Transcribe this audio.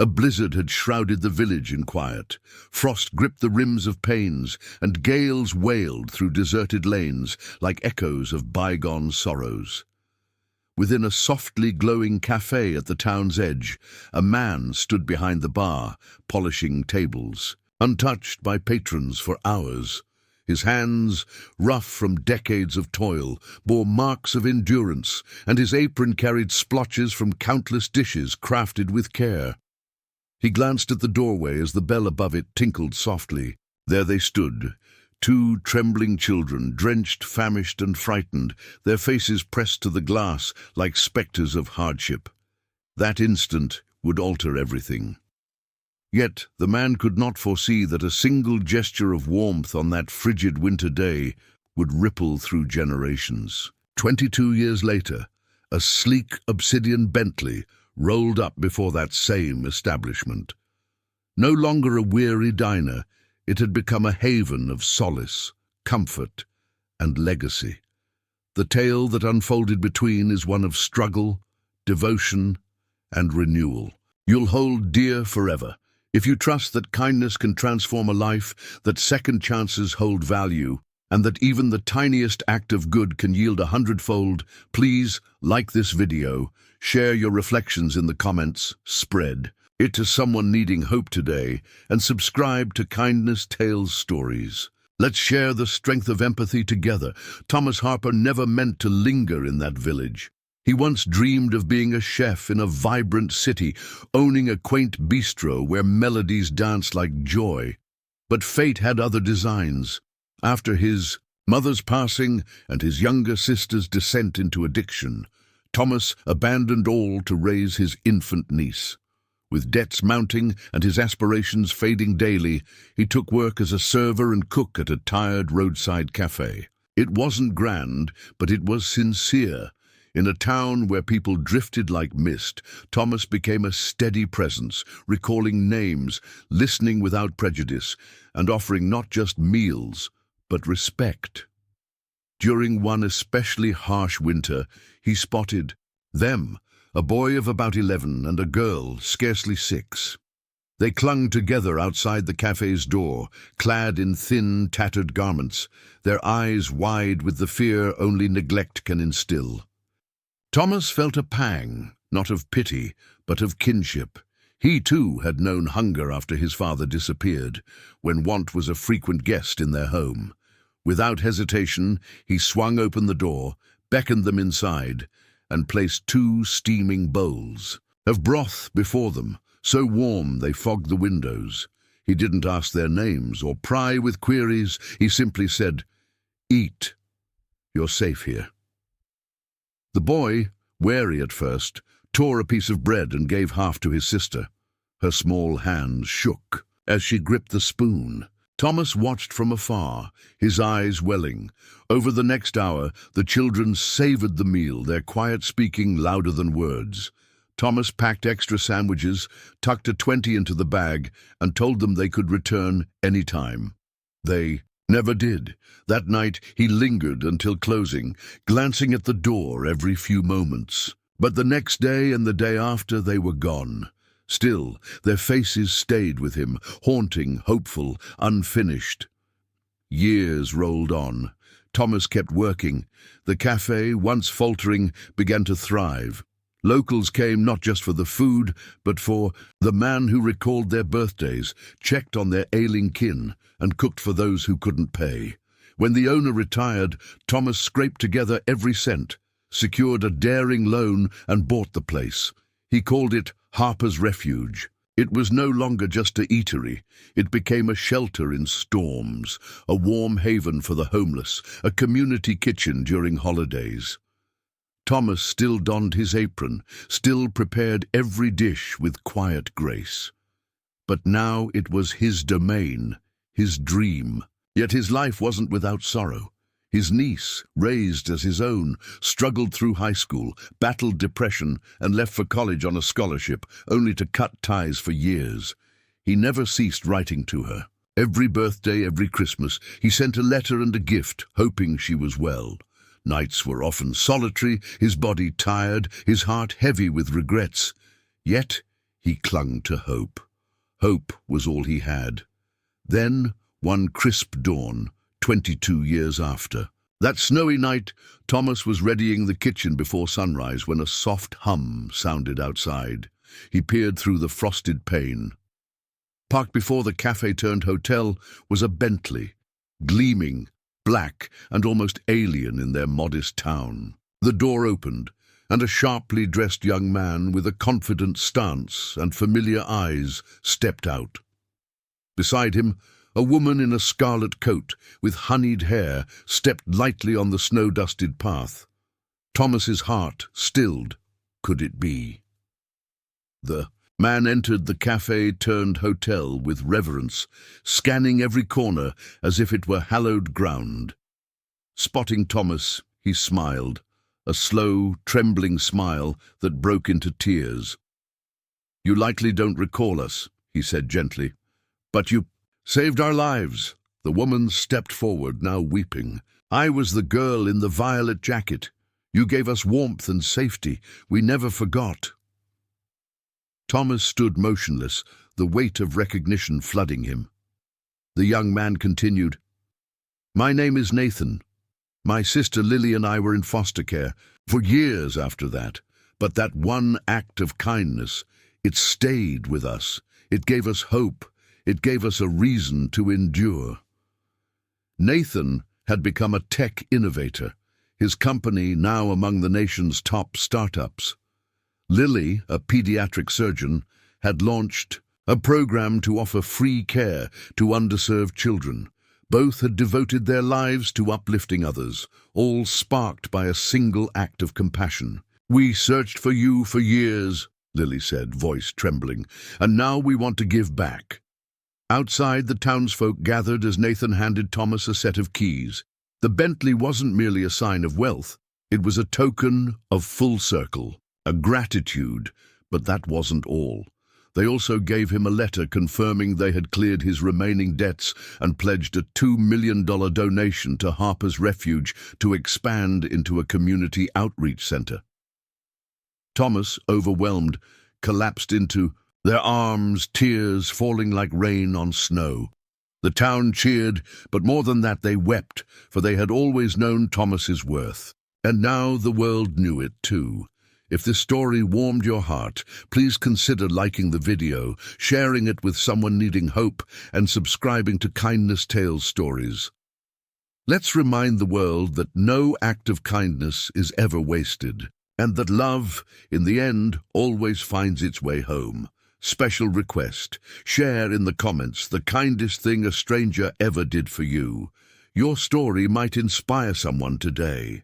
A blizzard had shrouded the village in quiet. Frost gripped the rims of panes, and gales wailed through deserted lanes like echoes of bygone sorrows. Within a softly glowing cafe at the town's edge, a man stood behind the bar, polishing tables, untouched by patrons for hours. His hands, rough from decades of toil, bore marks of endurance, and his apron carried splotches from countless dishes crafted with care. He glanced at the doorway as the bell above it tinkled softly. There they stood, two trembling children, drenched, famished, and frightened, their faces pressed to the glass like spectres of hardship. That instant would alter everything. Yet the man could not foresee that a single gesture of warmth on that frigid winter day would ripple through generations. 22 years later, a sleek obsidian Bentley rolled up before that same establishment. No longer a weary diner, it had become a haven of solace, comfort, and legacy. The tale that unfolded between is one of struggle, devotion, and renewal. You'll hold dear forever. If you trust that kindness can transform a life, that second chances hold value, and that even the tiniest act of good can yield 100-fold, please like this video, share your reflections in the comments, spread it to someone needing hope today, and subscribe to Kindness Tales Stories. Let's share the strength of empathy together. Thomas Harper never meant to linger in that village. He once dreamed of being a chef in a vibrant city, owning a quaint bistro where melodies danced like joy. But fate had other designs. After his mother's passing and his younger sister's descent into addiction, Thomas abandoned all to raise his infant niece. With debts mounting and his aspirations fading daily, he took work as a server and cook at a tired roadside cafe. It wasn't grand, but it was sincere. In a town where people drifted like mist, Thomas became a steady presence, recalling names, listening without prejudice, and offering not just meals, but respect. During one especially harsh winter, he spotted them, a boy of about 11 and a girl scarcely 6. They clung together outside the cafe's door, clad in thin, tattered garments, their eyes wide with the fear only neglect can instill. Thomas felt a pang, not of pity, but of kinship. He too had known hunger after his father disappeared, when want was a frequent guest in their home. Without hesitation, he swung open the door, beckoned them inside, and placed 2 steaming bowls of broth before them, so warm they fogged the windows. He didn't ask their names or pry with queries. He simply said, "Eat. You're safe here." The boy, wary at first, tore a piece of bread and gave half to his sister. Her small hands shook as she gripped the spoon. Thomas watched from afar, his eyes welling. Over the next hour, the children savored the meal, their quiet speaking louder than words. Thomas packed extra sandwiches, tucked a 20 into the bag, and told them they could return any time. They never did. That night he lingered until closing, glancing at the door every few moments. But the next day and the day after they were gone. Still, their faces stayed with him, haunting, hopeful, unfinished. Years rolled on. Thomas kept working. The cafe, once faltering, began to thrive. Locals came not just for the food, but for the man who recalled their birthdays, checked on their ailing kin, and cooked for those who couldn't pay. When the owner retired, Thomas scraped together every cent, secured a daring loan, and bought the place. He called it Harper's Refuge. It was no longer just a eatery. It became a shelter in storms, a warm haven for the homeless, a community kitchen during holidays. Thomas still donned his apron, still prepared every dish with quiet grace. But now it was his domain, his dream. Yet his life wasn't without sorrow. His niece, raised as his own, struggled through high school, battled depression, and left for college on a scholarship, only to cut ties for years. He never ceased writing to her. Every birthday, every Christmas, he sent a letter and a gift, hoping she was well. Nights were often solitary, his body tired, his heart heavy with regrets. Yet He clung to hope. Hope was all he had. Then, one crisp dawn, 22 years after. That snowy night, Thomas was readying the kitchen before sunrise when a soft hum sounded outside. He peered through the frosted pane. Parked before the cafe-turned-hotel was a Bentley, gleaming, black and almost alien in their modest town. The door opened, and a sharply dressed young man with a confident stance and familiar eyes stepped out. Beside him, a woman in a scarlet coat with honeyed hair stepped lightly on the snow-dusted path. Thomas's heart stilled. Could it be? The man entered the cafe-turned-hotel with reverence, scanning every corner as if it were hallowed ground. Spotting Thomas, he smiled, a slow, trembling smile that broke into tears. "You likely don't recall us," he said gently, "but you saved our lives." The woman stepped forward, now weeping. "I was the girl in the violet jacket. You gave us warmth and safety. We never forgot." Thomas stood motionless, the weight of recognition flooding him. The young man continued, "My name is Nathan. My sister Lily and I were in foster care for years after that. But that one act of kindness, it stayed with us. It gave us hope. It gave us a reason to endure." Nathan had become a tech innovator, his company now among the nation's top startups. Lily, a pediatric surgeon, had launched a program to offer free care to underserved children. Both had devoted their lives to uplifting others, all sparked by a single act of compassion. "We searched for you for years," Lily said, voice trembling, "and now we want to give back." Outside, the townsfolk gathered as Nathan handed Thomas a set of keys. The Bentley wasn't merely a sign of wealth. It was a token of full circle, a gratitude, but that wasn't all. They also gave him a letter confirming they had cleared his remaining debts and pledged a $2 million donation to Harper's Refuge to expand into a community outreach center. Thomas, overwhelmed, collapsed into their arms, tears falling like rain on snow. The town cheered, but more than that they wept, for they had always known Thomas's worth. And now the world knew it too. If this story warmed your heart, please consider liking the video, sharing it with someone needing hope, and subscribing to Kindness Tales Stories. Let's remind the world that no act of kindness is ever wasted, and that love, in the end, always finds its way home. Special request: share in the comments the kindest thing a stranger ever did for you. Your story might inspire someone today.